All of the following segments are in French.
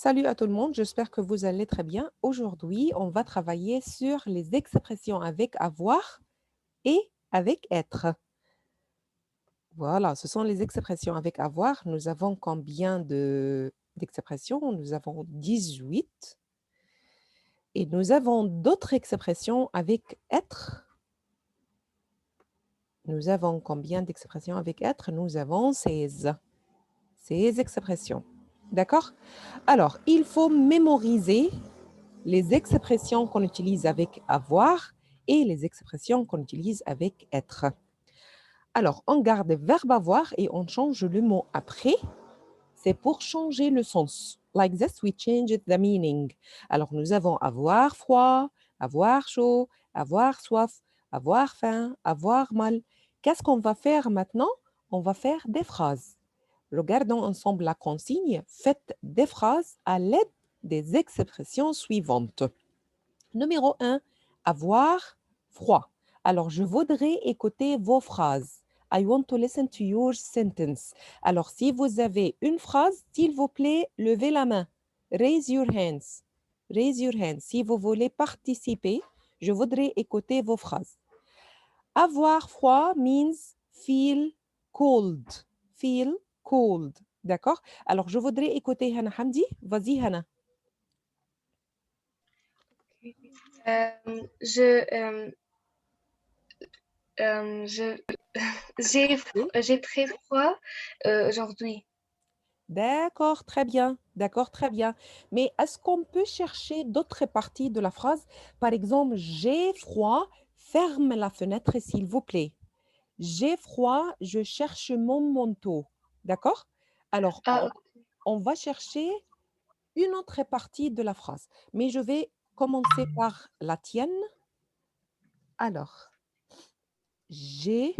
Salut à tout le monde, j'espère que vous allez très bien. Aujourd'hui, on va travailler sur les expressions avec avoir et avec être. Voilà, ce sont les expressions avec avoir. Nous avons combien d'expressions? Nous avons 18. Et nous avons d'autres expressions avec être. Nous avons combien d'expressions avec être? Nous avons 16. 16 expressions. D'accord? Alors, il faut mémoriser les expressions qu'on utilise avec avoir et les expressions qu'on utilise avec être. Alors, on garde le verbe avoir et on change le mot après. C'est pour changer le sens. Like this, we change the meaning. Alors, nous avons avoir froid, avoir chaud, avoir soif, avoir faim, avoir mal. Qu'est-ce qu'on va faire maintenant? On va faire des phrases. Regardons ensemble la consigne. Faites des phrases à l'aide des expressions suivantes. Numéro 1, avoir froid. Alors, je voudrais écouter vos phrases. I want to listen to your sentence. Alors, si vous avez une phrase, s'il vous plaît, levez la main. Raise your hands. Raise your hands. Si vous voulez participer, je voudrais écouter vos phrases. Avoir froid means feel cold. Feel cold. D'accord? Alors, je voudrais écouter Hana Hamdi. Vas-y, Hana. Euh, je, euh, je, j'ai très froid aujourd'hui. D'accord, très bien. D'accord, très bien. Mais est-ce qu'on peut chercher d'autres parties de la phrase? Par exemple, j'ai froid, ferme la fenêtre, s'il vous plaît. J'ai froid, je cherche mon manteau. D'accord? Alors, Ah, on va chercher une autre partie de la phrase. Mais je vais commencer par la tienne. Alors, j'ai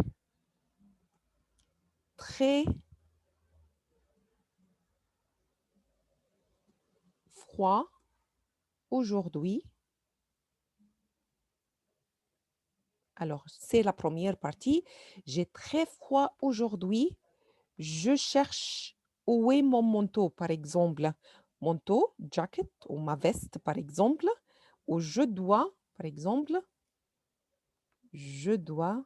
très froid aujourd'hui. Alors, c'est la première partie. J'ai très froid aujourd'hui. Je cherche où est mon manteau, par exemple. Manteau, jacket ou ma veste, par exemple. Ou je dois, par exemple, je dois,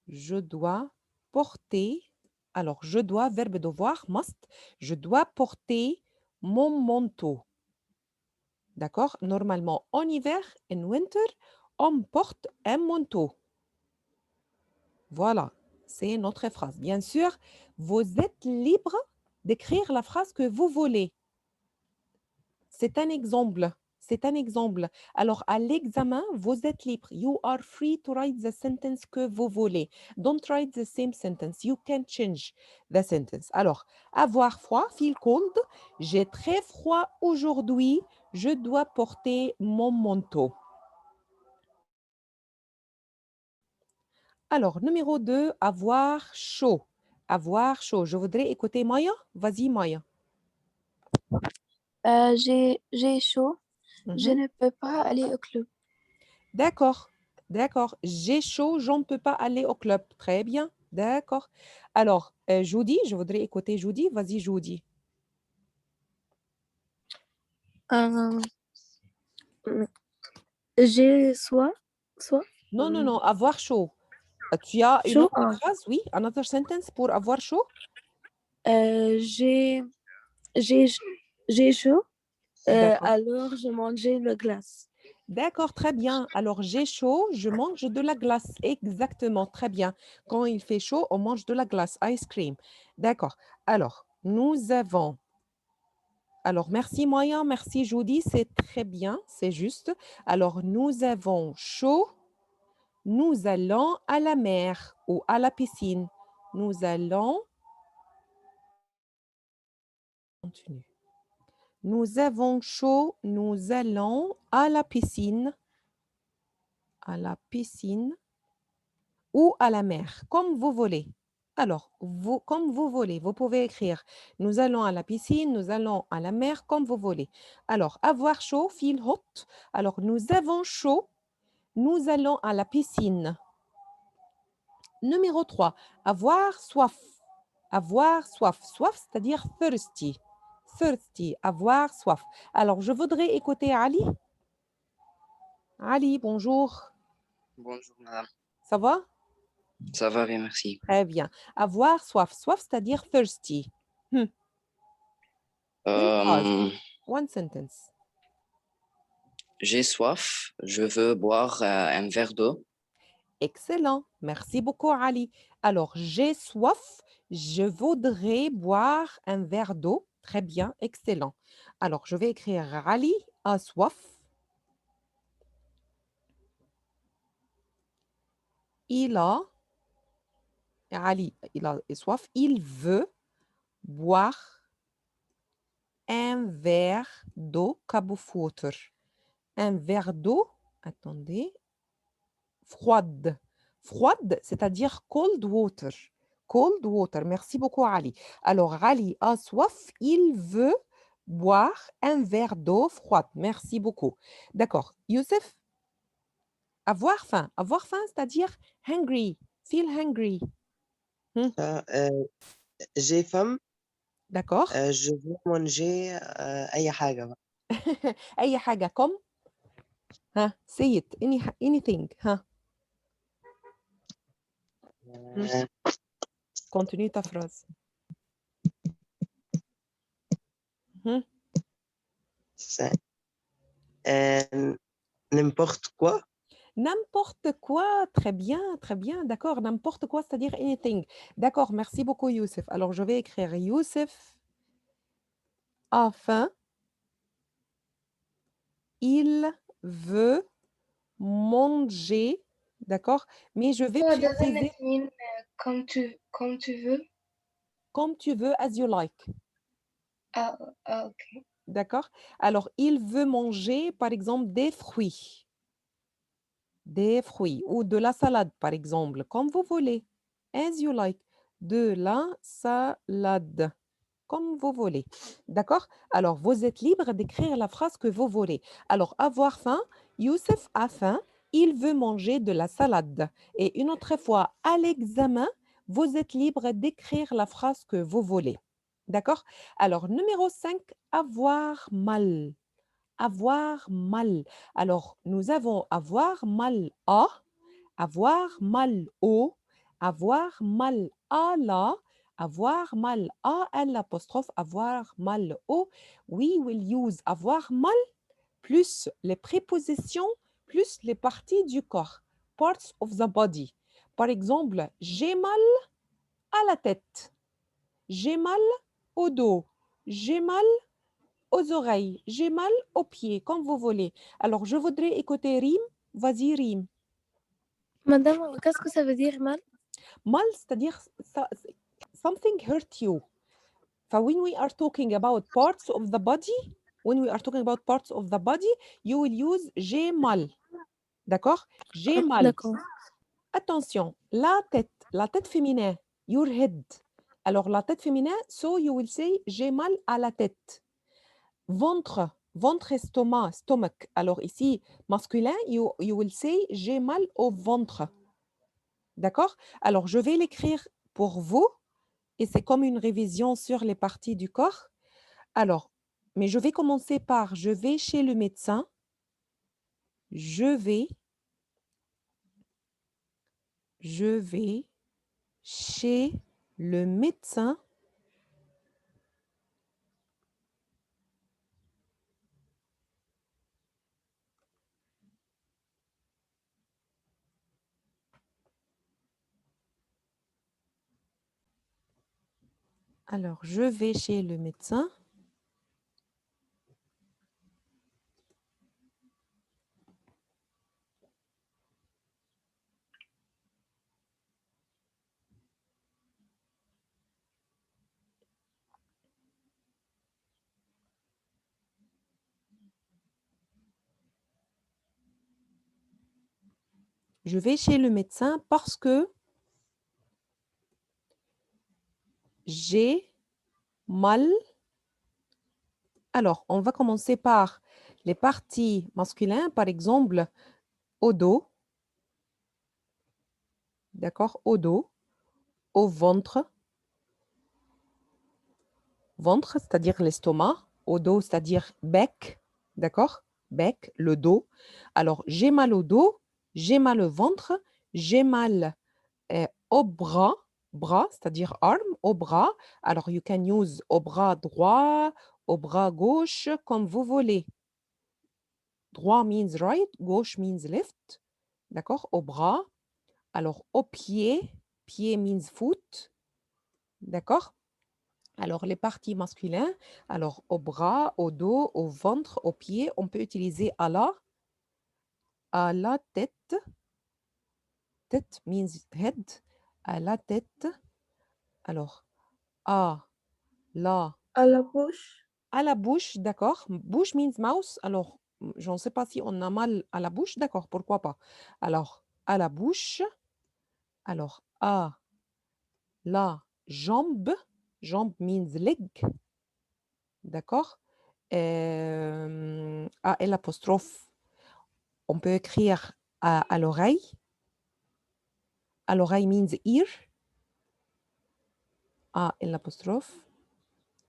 je dois porter. Alors, je dois, verbe devoir, must. Je dois porter mon manteau. D'accord? Normalement, en hiver, en winter, on porte un manteau. Voilà, c'est notre phrase. Bien sûr, vous êtes libre d'écrire la phrase que vous voulez. C'est un exemple. C'est un exemple. Alors, à l'examen, vous êtes libre. You are free to write the sentence que vous voulez. Don't write the same sentence. You can change the sentence. Alors, avoir froid, feel cold. J'ai très froid aujourd'hui. Je dois porter mon manteau. Alors, numéro 2, avoir chaud. Avoir chaud. Je voudrais écouter Maya. Vas-y, Maya. J'ai chaud. Je Mhm. ne peux pas aller au club. D'accord, d'accord. J'ai chaud, je ne peux pas aller au club. Très bien, d'accord. Alors, Judy, je voudrais écouter Judy. Vas-y, Judy. Euh, j'ai soit Non, non, non, avoir chaud. Tu as une chaud. autre phrase, oui, another sentence pour avoir chaud? Euh, j'ai j'ai j'ai chaud. D'accord. Alors je mangeais le glace. D'accord, très bien. Alors, j'ai chaud, je mange de la glace. Exactement, très bien. Quand il fait chaud, on mange de la glace, ice cream. D'accord. Alors, nous avons. Alors, merci Moyen, merci Judy, c'est très bien, c'est juste. Alors, nous avons chaud, nous allons à la mer ou à la piscine. Nous allons. Continue. Nous avons chaud, nous allons à la piscine ou à la mer, comme vous voulez. Alors, vous, comme vous voulez, vous pouvez écrire nous allons à la piscine, nous allons à la mer, comme vous voulez. Alors, avoir chaud, feel hot. Alors, nous avons chaud, nous allons à la piscine. Numéro 3, avoir soif. Avoir soif. Soif, c'est-à-dire thirsty. thirsty, avoir soif. Alors, je voudrais écouter Ali. Ali, bonjour. Bonjour madame. Ça va? Ça va bien, merci. Très bien. Avoir soif. Soif, c'est-à-dire thirsty. Une phrase. Euh, One sentence. j'ai soif, je veux boire un verre d'eau. Excellent. Merci beaucoup, Ali. Alors, j'ai soif. Je voudrais boire un verre d'eau. Très bien. Excellent. Alors, je vais écrire Ali a soif. Il a, Ali, il a soif. Il veut boire un verre d'eau water. Un verre d'eau, attendez, froide. Froide, c'est-à-dire cold water. Cold water. Merci beaucoup, Ali. Alors, Ali a soif. Il veut boire un verre d'eau froide. Merci beaucoup. D'accord. Youssef, avoir faim. Avoir faim, c'est-à-dire hungry. Feel hungry. j'ai faim. D'accord. Je veux manger أي حاجة بقى. أي حاجة comme say it anything آه، continue ta phrase. Hmm. س- n'importe quoi. N'importe quoi, très bien, d'accord. N'importe quoi, c'est-à-dire anything. D'accord, merci beaucoup, Youssef. Alors, je vais écrire Youssef a faim. Il veut manger, d'accord. Mais je vais So doesn't préciser it mean comme tu veux? comme tu veux, as you like. Ah, ok. D'accord. Alors, il veut manger, par exemple, des fruits ou de la salade, par exemple, comme vous voulez. As you like. De la salade, comme vous voulez. D'accord? Alors, vous êtes libre d'écrire la phrase que vous voulez. Alors, avoir faim, Youssef a faim, il veut manger de la salade. Et une autre fois, à l'examen, vous êtes libre d'écrire la phrase que vous voulez. D'accord? Alors, numéro 5, avoir mal. Avoir mal. Alors, nous avons avoir mal à, avoir mal au, avoir mal à la, avoir mal à l'apostrophe, avoir mal au. We will use avoir mal plus les prépositions plus les parties du corps. Parts of the body. Par exemple, j'ai mal à la tête. J'ai mal au dos. J'ai mal aux oreilles. J'ai mal aux pieds, comme vous voulez. Alors, je voudrais écouter Rim. Vas-y, Rim. Madame, qu'est-ce que ça veut dire mal? Mal, c'est-à-dire something hurt you. When we are talking about parts of the body, you will use j'ai mal. D'accord? J'ai mal. D'accord. Attention, la tête féminin, your head. Alors, la tête féminin, so you will say j'ai mal à la tête. Ventre, estomac, stomach. Alors ici, masculin, you will say j'ai mal au ventre. D'accord? Alors, je vais l'écrire pour vous et c'est comme une révision sur les parties du corps. Alors, mais je vais commencer par je vais chez le médecin. Je vais chez le médecin. Alors, je vais chez le médecin. Je vais chez le médecin parce que j'ai mal. Alors, on va commencer par les parties masculines, par exemple, au dos. D'accord? Au dos, au ventre, ventre, c'est-à-dire l'estomac. Au dos, c'est-à-dire bec. D'accord? Bec, le dos. Alors, j'ai mal au dos, j'ai mal au ventre, j'ai mal au bras, bras, c'est-à-dire arm, au bras. Alors, you can use au bras droit, au bras gauche, comme vous voulez. Droit means right, gauche means left. D'accord? Au bras. Alors, au pied, pied means foot. D'accord? Alors, les parties masculines, alors au bras, au dos, au ventre, au pied, on peut utiliser à la tête. Tête means head. À la tête. Alors, à la, À la bouche. à la bouche, d'accord. Bouche means mouse. Alors, je ne sais pas si on a mal à la bouche, d'accord, pourquoi pas. Alors, à la bouche. Alors, à la jambe. Jambe means leg. D'accord. A L apostrophe. On peut écrire à l'oreille. À l'oreille means ear. A L apostrophe.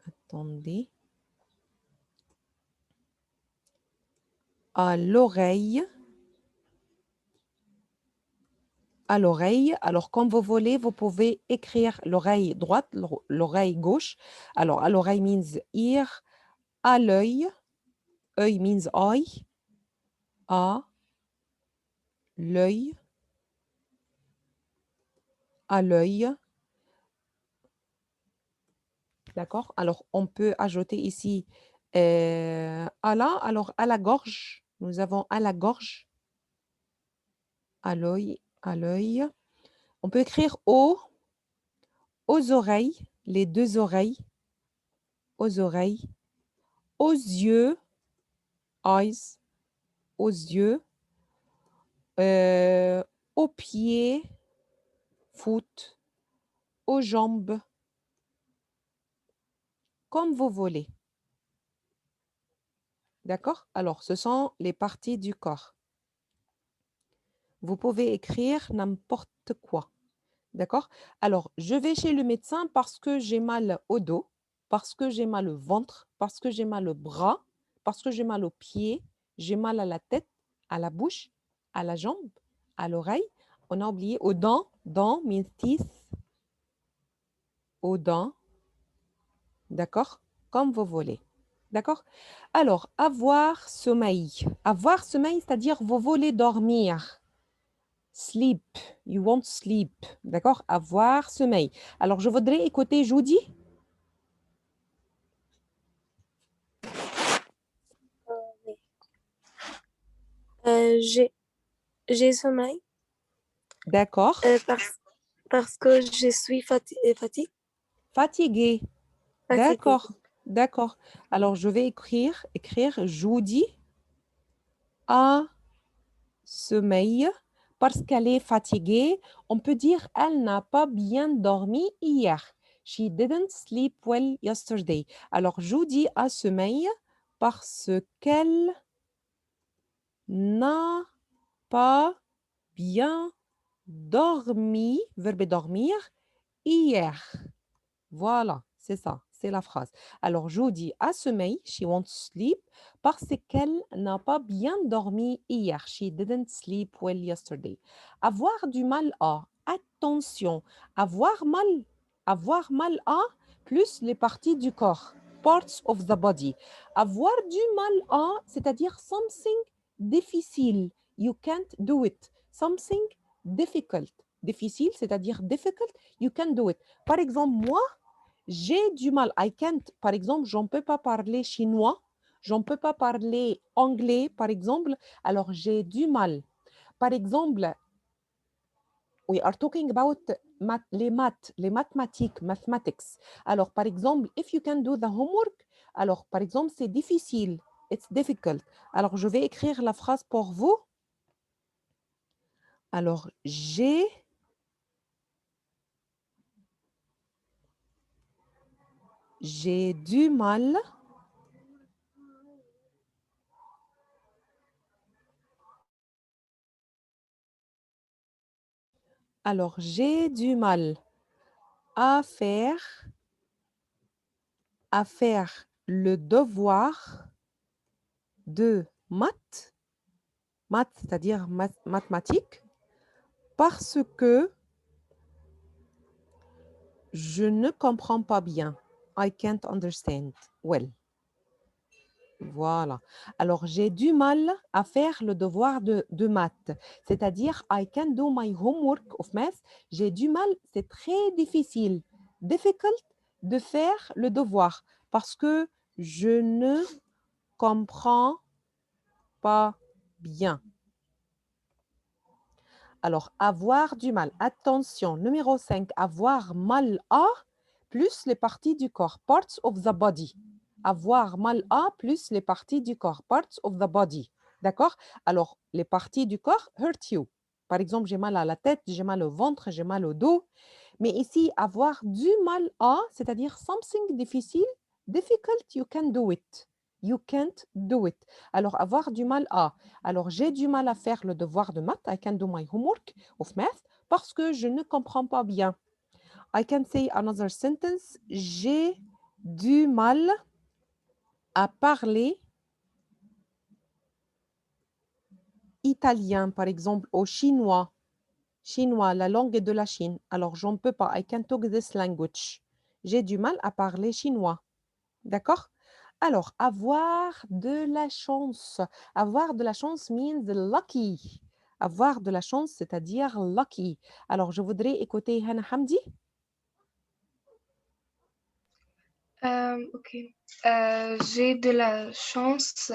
Attendez. À l'oreille. À l'oreille. Alors, comme vous voulez, vous pouvez écrire l'oreille droite, l'oreille gauche. Alors, à l'oreille means ear. À l'œil. Œil means eye. À l'œil. À l'œil. D'accord? Alors, on peut ajouter ici alors à la gorge. Nous avons à la gorge, à l'œil, à l'œil. On peut écrire aux oreilles, les deux oreilles, aux yeux, eyes, aux yeux, euh, aux pieds, foot, aux jambes, comme vous voulez. D'accord? Alors, ce sont les parties du corps. Vous pouvez écrire n'importe quoi. D'accord? Alors, je vais chez le médecin parce que j'ai mal au dos, parce que j'ai mal au ventre, parce que j'ai mal au bras, parce que j'ai mal aux pieds, j'ai mal à la tête, à la bouche, à la jambe, à l'oreille. On a oublié aux dents. Dents means teeth. Aux dents. D'accord? Comme vous voulez. D'accord? Alors, avoir sommeil. Avoir sommeil, c'est-à-dire vous voulez dormir. Sleep, you want sleep, d'accord? Avoir sommeil. Alors, je voudrais écouter Judy. Oui. J'ai sommeil D'accord. parce que je suis fatiguée. Fatigué. Fatiguée. D'accord. D'accord. Alors, je vais écrire Judy a sommeil parce qu'elle est fatiguée. On peut dire elle n'a pas bien dormi hier. She didn't sleep well yesterday. Alors, Judy a sommeil parce qu'elle n'a pas bien dormi, verbe dormir, hier. Voilà, c'est ça, c'est la phrase. Alors, Judy a sommeil, she wants sleep, parce qu'elle n'a pas bien dormi hier. She didn't sleep well yesterday. Avoir du mal à, attention, avoir mal à, plus les parties du corps, parts of the body. Avoir du mal à, c'est-à-dire something difficile, you can't do it. Something difficult. Difficile, c'est-à-dire difficult, you can do it. Par exemple, moi, j'ai du mal. I can't, par exemple, j'en peux pas parler chinois, j'en peux pas parler anglais, par exemple. Alors, j'ai du mal. Par exemple, we are talking about les mathématiques, mathematics. Alors, par exemple, if you can do the homework, alors, par exemple, c'est difficile. It's difficult. Alors, je vais écrire la phrase pour vous. Alors, j'ai du mal. Alors, j'ai du mal à faire à faire le devoir de maths, c'est-à-dire mathématiques, parce que je ne comprends pas bien. I can't understand well. Voilà. Alors, j'ai du mal à faire le devoir de maths. C'est-à-dire, I can do my homework of math. J'ai du mal, c'est très difficile, difficult de faire le devoir parce que je ne comprends pas bien. Alors, avoir du mal. Attention, numéro 5, avoir mal à plus les parties du corps, parts of the body. Avoir mal à plus les parties du corps, parts of the body. D'accord? Alors, les parties du corps hurt you. Par exemple, j'ai mal à la tête, j'ai mal au ventre, j'ai mal au dos. Mais ici, avoir du mal à, c'est-à-dire something difficile, difficult, you can do it. You can't do it. Alors, avoir du mal à. Alors, j'ai du mal à faire le devoir de maths. I can do my homework of math parce que je ne comprends pas bien. I can say another sentence. J'ai du mal à parler italien, par exemple, au chinois. Chinois, la langue de la Chine. Alors, j'en peux pas. I can't talk this language. J'ai du mal à parler chinois. D'accord? Alors, avoir de la chance. Avoir de la chance means lucky. Avoir de la chance, c'est-à-dire lucky. Alors, je voudrais écouter Hannah Hamdi. Ok. J'ai de la chance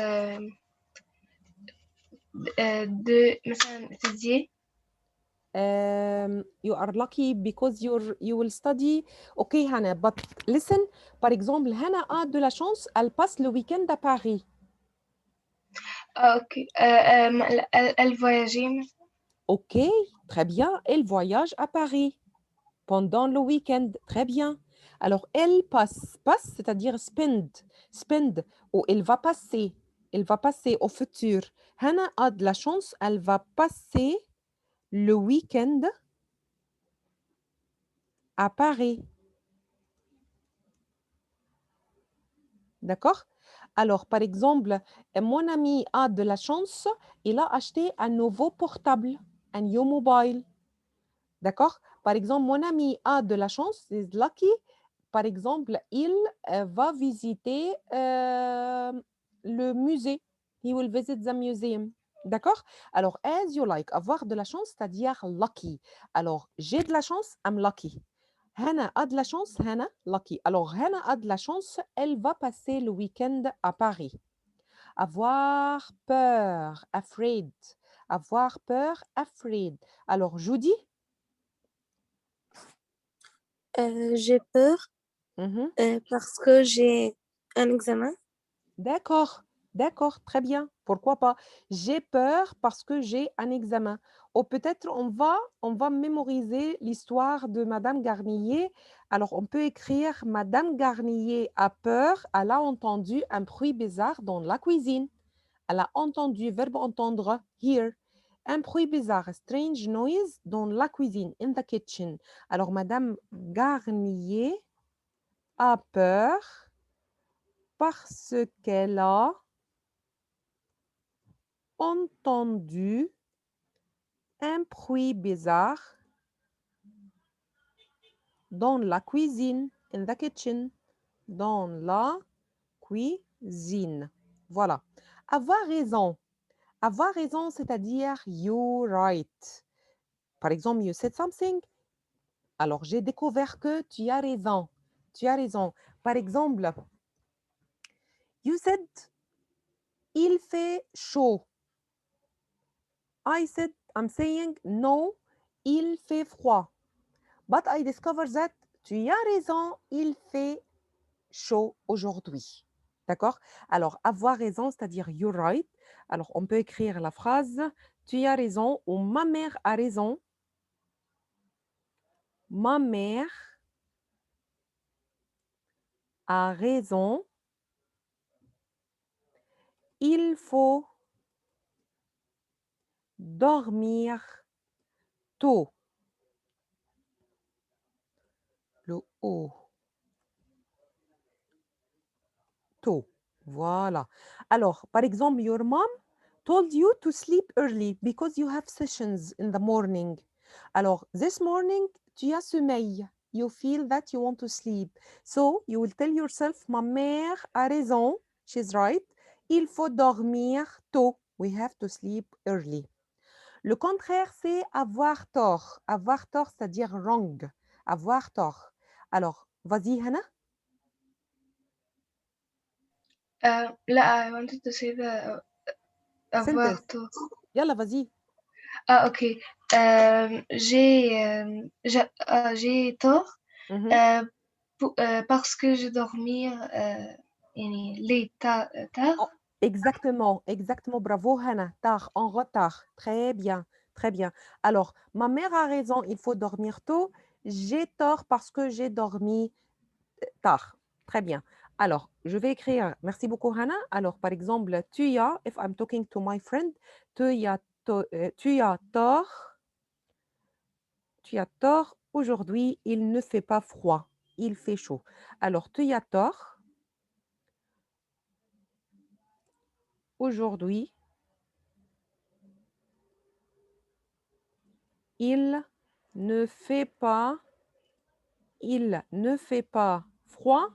de مثلا étudier. You are lucky because you will study. Okay, Hannah, but listen, par exemple, Hannah a de la chance, elle passe le week-end à Paris. Ok. Elle voyageait. Ok, très bien, elle voyage à Paris pendant le week-end. Très bien. Alors, elle passe, c'est-à-dire spend, ou elle va passer au futur. Hannah a de la chance, elle va passer le week-end à Paris. D'accord? Alors, par exemple, mon ami a de la chance, il a acheté un nouveau portable, un new mobile. D'accord? Par exemple, mon ami a de la chance, is lucky. Par exemple, il va visiter le musée. He will visit the museum. D'accord? Alors, as you like, avoir de la chance, c'est-à-dire lucky. Alors, j'ai de la chance, I'm lucky. Hannah a de la chance, Hannah, lucky. Alors, Hannah a de la chance, elle va passer le week-end à Paris. Avoir peur, afraid. Avoir peur, afraid. Alors, Judy? J'ai peur Mhm. parce que j'ai un examen. D'accord, d'accord, très bien. Pourquoi pas? J'ai peur parce que j'ai un examen. Ou peut-être on va mémoriser l'histoire de Madame Garnier. Alors, on peut écrire Madame Garnier a peur, elle a entendu un bruit bizarre dans la cuisine. Elle a entendu, verbe entendre, hear. Un bruit bizarre, strange noise, dans la cuisine, in the kitchen. Alors, Madame Garnier a peur parce qu'elle a entendu un bruit bizarre dans la cuisine, in the kitchen, dans la cuisine. Voilà. Avoir raison. Avoir raison, c'est-à-dire you're right. Par exemple, you said something. Alors, j'ai découvert que tu as raison. Tu as raison. Par exemple, you said il fait chaud. I'm saying no, il fait froid. But I discovered that tu as raison, il fait chaud aujourd'hui. D'accord? Alors, avoir raison, c'est-à-dire you're right. Alors, on peut écrire la phrase tu as raison ou ma mère a raison. Ma mère a raison. Il faut dormir tôt. Le O. tôt. Voilà. Alors, par exemple, your mom told you to sleep early because you have sessions in the morning. Alors, this morning, tu as sommeil. You feel that you want to sleep. So, you will tell yourself, ma mère a raison. She's right. Il faut dormir tôt. We have to sleep early. Le contraire, c'est avoir tort. Avoir tort, c'est-à-dire wrong. Avoir tort. Alors, vas-y, Hannah. لا I wanted to say the avoir Sentence. tort. يلا, vas-y. Ah, ok. J'ai tort Mhm. parce que je dormir يعني late tard. Oh, exactement, exactement. Bravo, Hannah. Tard, en retard. Très bien, très bien. Alors, ma mère a raison, il faut dormir tôt. J'ai tort parce que j'ai dormi tard. Très bien. Alors, je vais écrire. Merci beaucoup, Hannah. Alors, par exemple, tu as, if I'm talking to my friend, tu as, tu as tort. Tu as tort. Aujourd'hui, il ne fait pas froid. Il fait chaud. Alors, tu as tort. Aujourd'hui, il ne fait pas froid,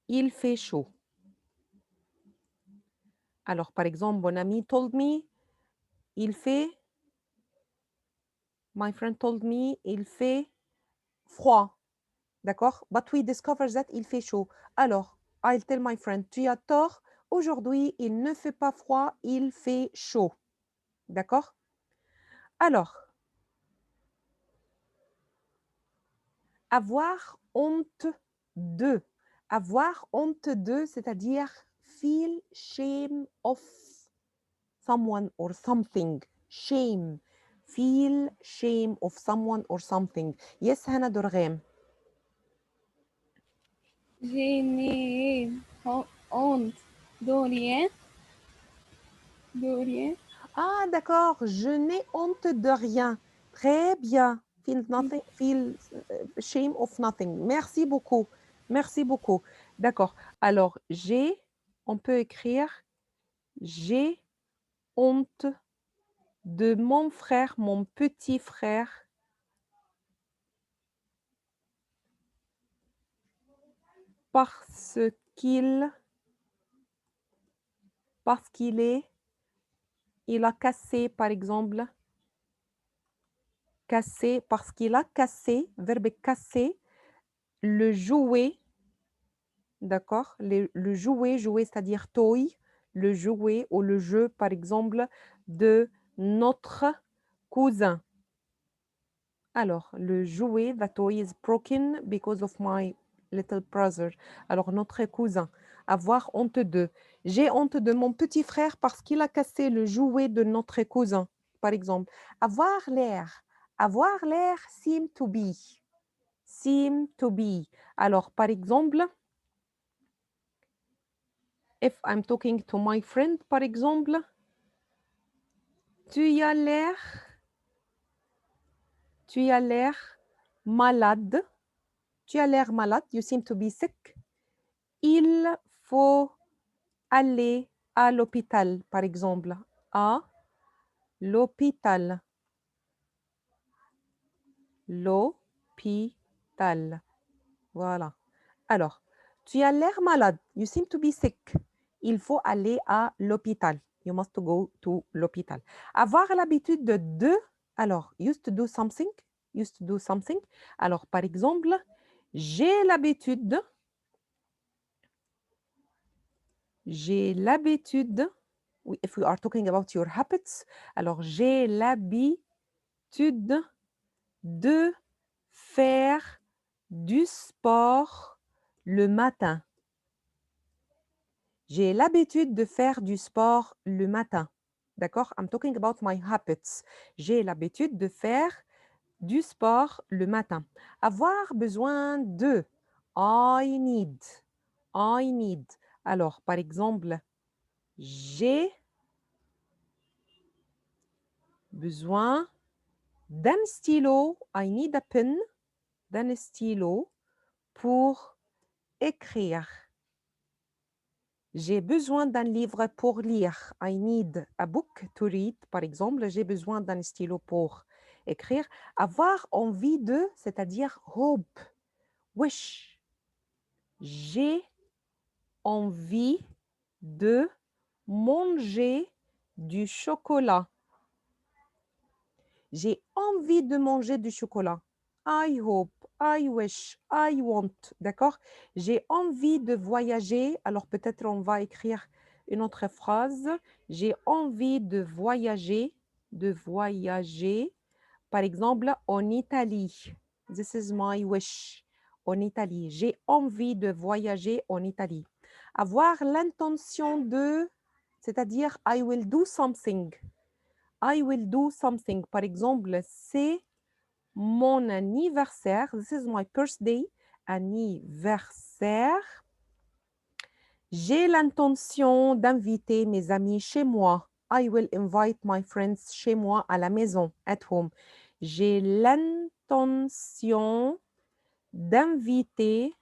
il fait chaud. Alors, par exemple, mon ami told me, my friend told me, il fait froid. D'accord? But we discover that il fait chaud. Alors, I'll tell my friend, tu as tort. Aujourd'hui, il ne fait pas froid, il fait chaud. D'accord? Alors, avoir honte de. Avoir honte de, c'est-à-dire feel shame of someone or something. Shame. Feel shame of someone or something. Yes, Hannah Dorghem. Je n'ai honte de rien. De rien. Ah, d'accord. Je n'ai honte de rien. Très bien. Feel nothing, feel shame of nothing. Merci beaucoup. Merci beaucoup. D'accord. Alors, on peut écrire j'ai honte de mon frère, mon petit frère, parce qu'il il a cassé, par exemple, cassé, parce qu'il a cassé, verbe casser, le jouet, d'accord? Le jouet, c'est-à-dire toy, le jouet ou le jeu, par exemple, de notre cousin. Alors, le jouet, the toy is broken because of my little brother. Alors, notre cousin. Avoir honte de. J'ai honte de mon petit frère parce qu'il a cassé le jouet de notre cousin, par exemple. Avoir l'air. Avoir l'air seem to be. Seem to be. Alors, par exemple, if I'm talking to my friend, par exemple, tu as l'air malade. Tu as l'air malade. You seem to be sick. Il faut aller à l'hôpital, par exemple. À l'hôpital. L'hôpital. Voilà. Alors, tu as l'air malade. You seem to be sick. Il faut aller à l'hôpital. You must go to l'hôpital. Avoir l'habitude de. Alors, used to do something. Used to do something. Alors, par exemple, j'ai l'habitude. J'ai l'habitude. If we are talking about your habits, alors j'ai l'habitude de faire du sport le matin. J'ai l'habitude de faire du sport le matin. D'accord? I'm talking about my habits. J'ai l'habitude de faire du sport le matin. Avoir besoin de. I need. I need. Alors, par exemple, j'ai besoin d'un stylo. I need a pen. D'un stylo pour écrire. J'ai besoin d'un livre pour lire. I need a book to read. Par exemple, j'ai besoin d'un stylo pour écrire. Avoir envie de, c'est-à-dire hope, wish. J'ai envie de manger du chocolat. J'ai envie de manger du chocolat. I hope, I wish, I want. D'accord? J'ai envie de voyager. Alors peut-être on va écrire une autre phrase. J'ai envie de voyager. Par exemple, en Italie. This is my wish. En Italie. J'ai envie de voyager en Italie. Avoir l'intention de, c'est-à-dire I will do something. I will do something. Par exemple, c'est mon anniversaire. This is my birthday. Anniversaire. J'ai l'intention d'inviter mes amis chez moi. I will invite my friends chez moi à la maison, at home. J'ai l'intention d'inviter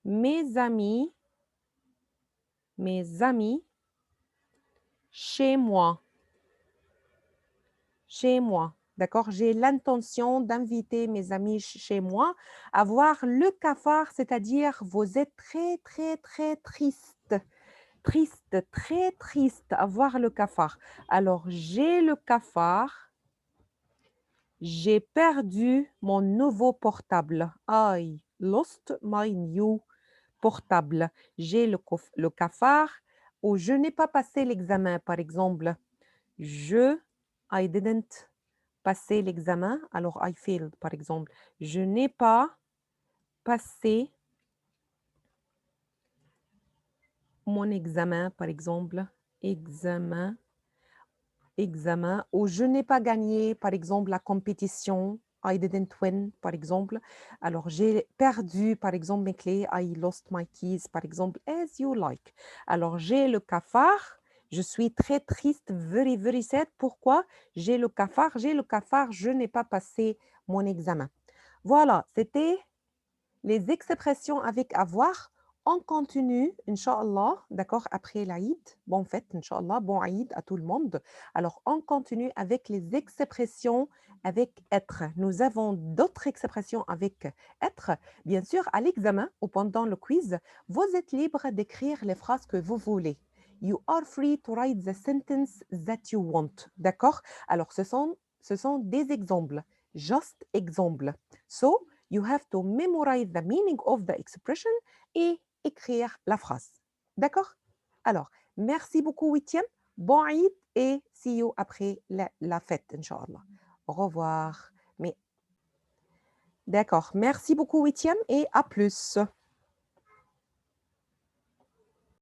mes amis chez moi. Chez moi. D'accord? J'ai l'intention d'inviter mes amis chez moi. Avoir le cafard, c'est-à-dire vous êtes très, très, très triste. Triste, très triste. Avoir le cafard. Alors, j'ai le cafard. J'ai perdu mon nouveau portable. I lost my new portable. J'ai le cafard ou je n'ai pas passé l'examen, par exemple. I didn't passer l'examen, alors I failed, par exemple. Je n'ai pas passé mon examen, par exemple. Examen. Ou je n'ai pas gagné, par exemple, la compétition. I didn't win, par exemple. Alors, j'ai perdu, par exemple, mes clés. I lost my keys, par exemple, as you like. Alors, j'ai le cafard. Je suis très triste, very, very sad. Pourquoi? J'ai le cafard, je n'ai pas passé mon examen. Voilà, c'était les expressions avec avoir. On continue, Inch'Allah, d'accord, après l'Aïd. Bon fête, Inch'Allah, bon Aïd à tout le monde. Alors, on continue avec les expressions avec être. Nous avons d'autres expressions avec être. Bien sûr, à l'examen ou pendant le quiz, vous êtes libre d'écrire les phrases que vous voulez. You are free to write the sentence that you want. D'accord? Alors, ce sont des exemples. Just exemple. So, you have to memorize the meaning of the expression et écrire la phrase. D'accord? Alors, merci beaucoup, 8e. Bon Eid et see you après la fête, Inch'Allah. Au revoir. D'accord. Merci beaucoup, 8e, et à plus.